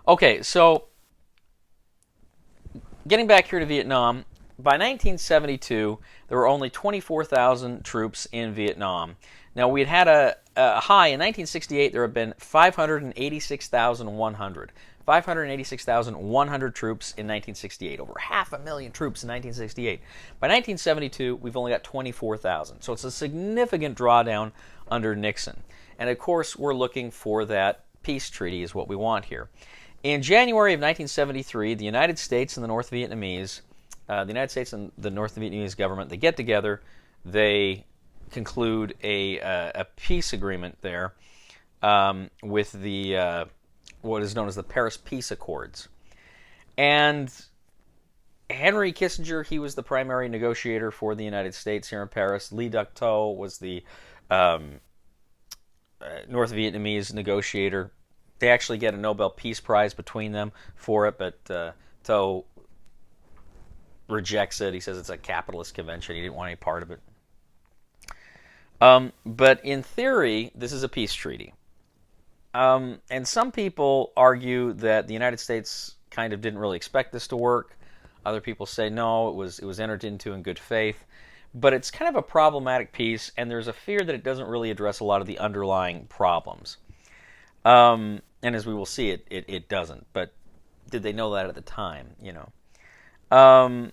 Okay, so getting back here to Vietnam, by 1972, there were only 24,000 troops in Vietnam. Now, we had a high in 1968, there had been 586,100. 586,100 troops in 1968, over half a million troops in 1968. By 1972, we've only got 24,000. So it's a significant drawdown under Nixon. And of course, we're looking for that peace treaty, is what we want here. In January of 1973, the United States and the North Vietnamese, government, they get together, they conclude a peace agreement there with the what is known as the Paris Peace Accords. And Henry Kissinger, he was the primary negotiator for the United States here in Paris. Lee Duc-Tho was the North Vietnamese negotiator. They actually get a Nobel Peace Prize between them for it, but Tho rejects it. He says it's a capitalist convention. He didn't want any part of it. But in theory, this is a peace treaty. And some people argue that the United States kind of didn't really expect this to work. Other people say no, it was entered into in good faith. But it's kind of a problematic piece, and there's a fear that it doesn't really address a lot of the underlying problems. And as we will see, it doesn't. But did they know that at the time? But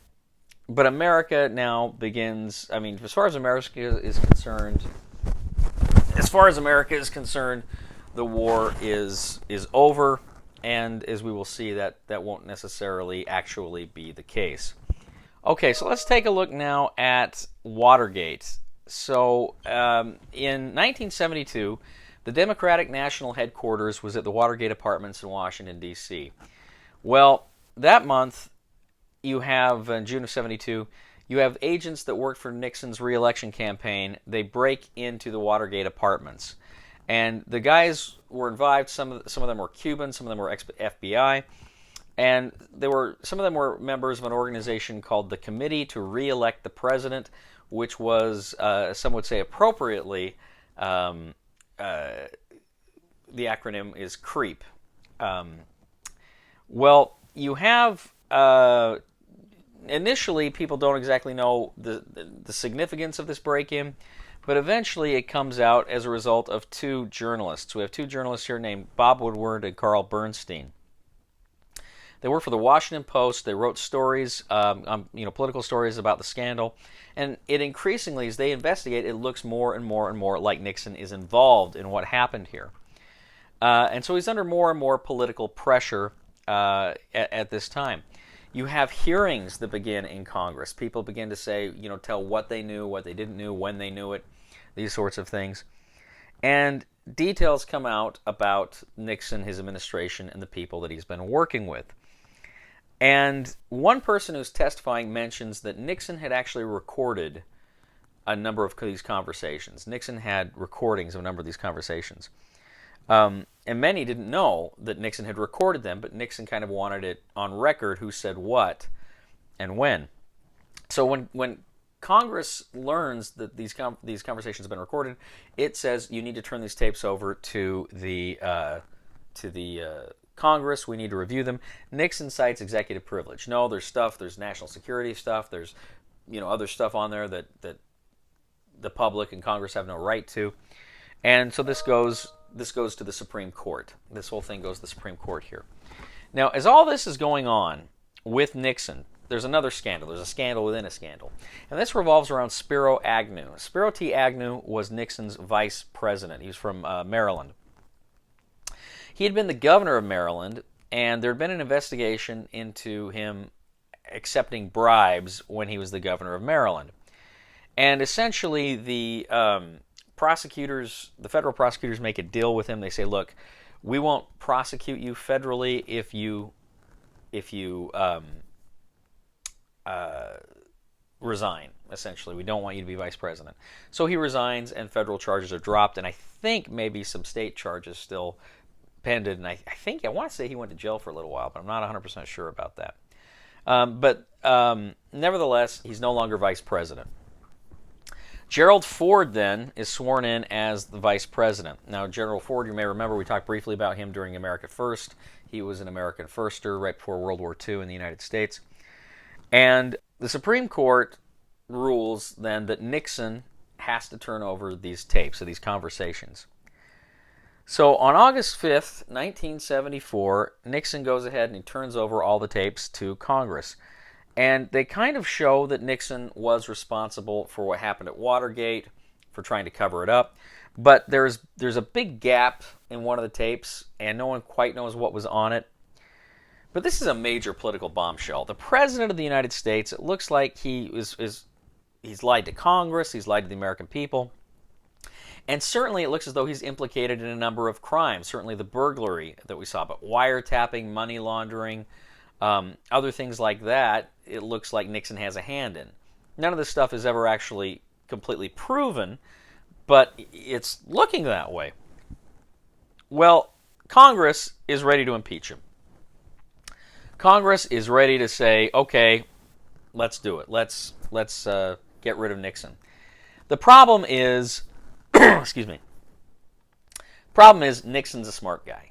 America now begins. I mean, as far as America is concerned, the war is over, and as we will see, that won't necessarily actually be the case. Okay, so let's take a look now at Watergate. So in 1972, the Democratic National Headquarters was at the Watergate Apartments in Washington, D.C. Well, that month, you have, in June of 72, you have agents that worked for Nixon's re-election campaign. They break into the Watergate Apartments. And the guys were involved. Some of them were Cuban, some of them were FBI. And some of them were members of an organization called the Committee to Re-elect the President, which was, some would say appropriately, the acronym is CREEP. Well, you have, initially people don't exactly know the significance of this break-in, but eventually it comes out as a result of two journalists. We have two journalists here named Bob Woodward and Carl Bernstein. They worked for the Washington Post. They wrote stories, political stories about the scandal. And it increasingly, as they investigate, it looks more and more and more like Nixon is involved in what happened here. And so he's under more and more political pressure at this time. You have hearings that begin in Congress. People begin to say, tell what they knew, what they didn't know, when they knew it, these sorts of things. And details come out about Nixon, his administration, and the people that he's been working with. And one person who's testifying mentions that Nixon had actually recorded a number of these conversations. Nixon had recordings of a number of these conversations. And many didn't know that Nixon had recorded them, but Nixon kind of wanted it on record who said what and when. So when Congress learns that these conversations have been recorded, it says you need to turn these tapes over to the Congress. We need to review them. Nixon cites executive privilege. No, there's national security stuff. There's other stuff on there that the public and Congress have no right to. And so this goes to the Supreme Court. This whole thing goes to the Supreme Court here. Now, as all this is going on with Nixon, there's another scandal. There's a scandal within a scandal. And this revolves around Spiro Agnew. Spiro T. Agnew was Nixon's vice president. He was from Maryland. He had been the governor of Maryland, and there had been an investigation into him accepting bribes when he was the governor of Maryland. And essentially, the federal prosecutors make a deal with him. They say, look, we won't prosecute you federally if you resign, essentially. We don't want you to be vice president. So he resigns, and federal charges are dropped, and I think maybe some state charges still pended, and I want to say he went to jail for a little while, but I'm not 100% sure about that. But nevertheless, he's no longer vice president. Gerald Ford then is sworn in as the vice president. Now, Gerald Ford, you may remember, we talked briefly about him during America First. He was an American firster right before World War II in the United States. And the Supreme Court rules then that Nixon has to turn over these tapes, or these conversations. So on August 5th, 1974, Nixon goes ahead and he turns over all the tapes to Congress. And they kind of show that Nixon was responsible for what happened at Watergate, for trying to cover it up. But there's a big gap in one of the tapes, and no one quite knows what was on it. But this is a major political bombshell. The President of the United States, it looks like he's lied to Congress, he's lied to the American people. And certainly it looks as though he's implicated in a number of crimes. Certainly the burglary that we saw, but wiretapping, money laundering, other things like that, it looks like Nixon has a hand in. None of this stuff is ever actually completely proven, but it's looking that way. Well, Congress is ready to impeach him. Congress is ready to say, okay, let's do it. Let's get rid of Nixon. The problem is, excuse me. Problem is Nixon's a smart guy,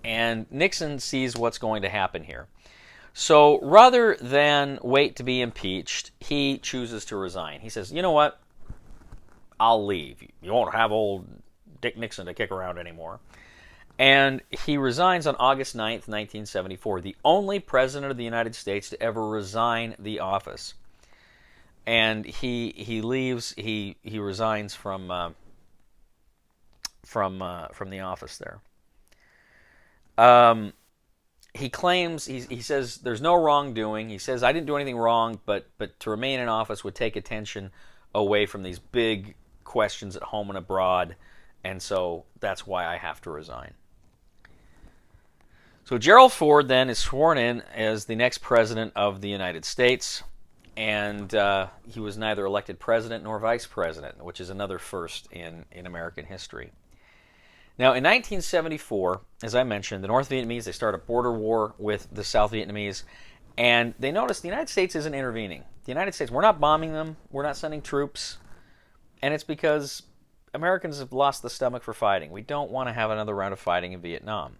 and Nixon sees what's going to happen here. So rather than wait to be impeached, he chooses to resign. He says, you know what? I'll leave. You won't have old Dick Nixon to kick around anymore. And he resigns on August 9th, 1974, the only president of the United States to ever resign the office. And he leaves. He resigns from the office there. He claims, he says there's no wrongdoing. He says I didn't do anything wrong, but to remain in office would take attention away from these big questions at home and abroad, and so that's why I have to resign. So Gerald Ford then is sworn in as the next president of the United States, and he was neither elected president nor vice president, which is another first in American history. Now, in 1974, as I mentioned, the North Vietnamese, they start a border war with the South Vietnamese, and they notice the United States isn't intervening. The United States, we're not bombing them, we're not sending troops, and it's because Americans have lost the stomach for fighting. We don't want to have another round of fighting in Vietnam.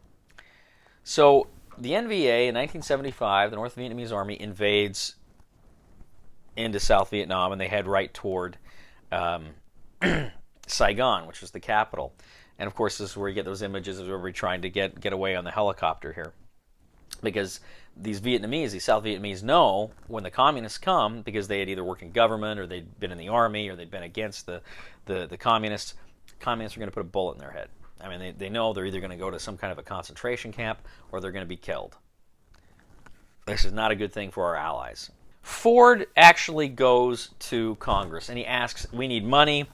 So the NVA in 1975, the North Vietnamese army invades into South Vietnam, and they head right toward Saigon, which was the capital. And of course, this is where you get those images of everybody trying to get away on the helicopter here. Because these Vietnamese, these South Vietnamese know when the communists come, because they had either worked in government or they'd been in the army or they'd been against the communists are going to put a bullet in their head. I mean, they know they're either going to go to some kind of a concentration camp or they're going to be killed. This is not a good thing for our allies. Ford actually goes to Congress and he asks, we need money.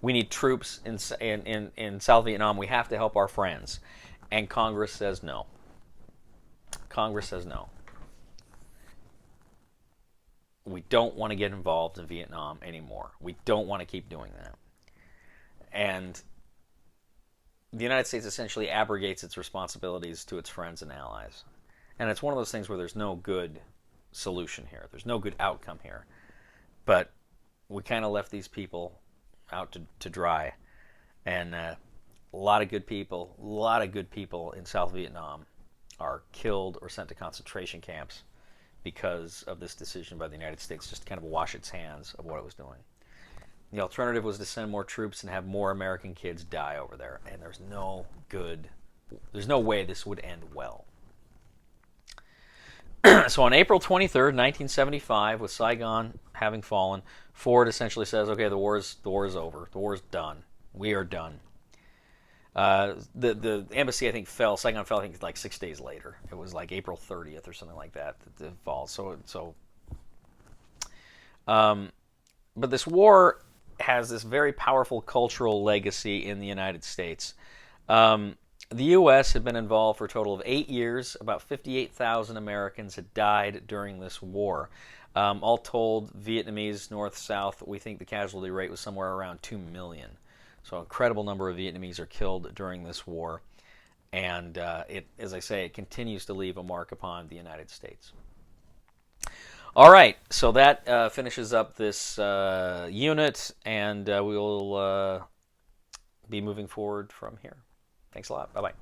We need troops in South Vietnam. We have to help our friends. And Congress says no. Congress says no. We don't want to get involved in Vietnam anymore. We don't want to keep doing that. And the United States essentially abrogates its responsibilities to its friends and allies. And it's one of those things where there's no good solution here. There's no good outcome here. But we kind of left these people out to dry, and a lot of good people in South Vietnam are killed or sent to concentration camps because of this decision by the United States just to kind of wash its hands of what it was doing. The alternative was to send more troops and have more American kids die over there, and there's no way this would end well. So on April 23rd, 1975, with Saigon having fallen, Ford essentially says, okay, the war is over. The war is done. We are done. The embassy, I think, fell. Saigon fell, I think, like 6 days later. It was like April 30th or something like that it falls. But this war has this very powerful cultural legacy in the United States. The U.S. had been involved for a total of 8 years. About 58,000 Americans had died during this war. All told, Vietnamese, North, South, we think the casualty rate was somewhere around 2 million. So an incredible number of Vietnamese are killed during this war. And as I say, it continues to leave a mark upon the United States. All right, so that finishes up this unit, and we will be moving forward from here. Thanks a lot. Bye bye.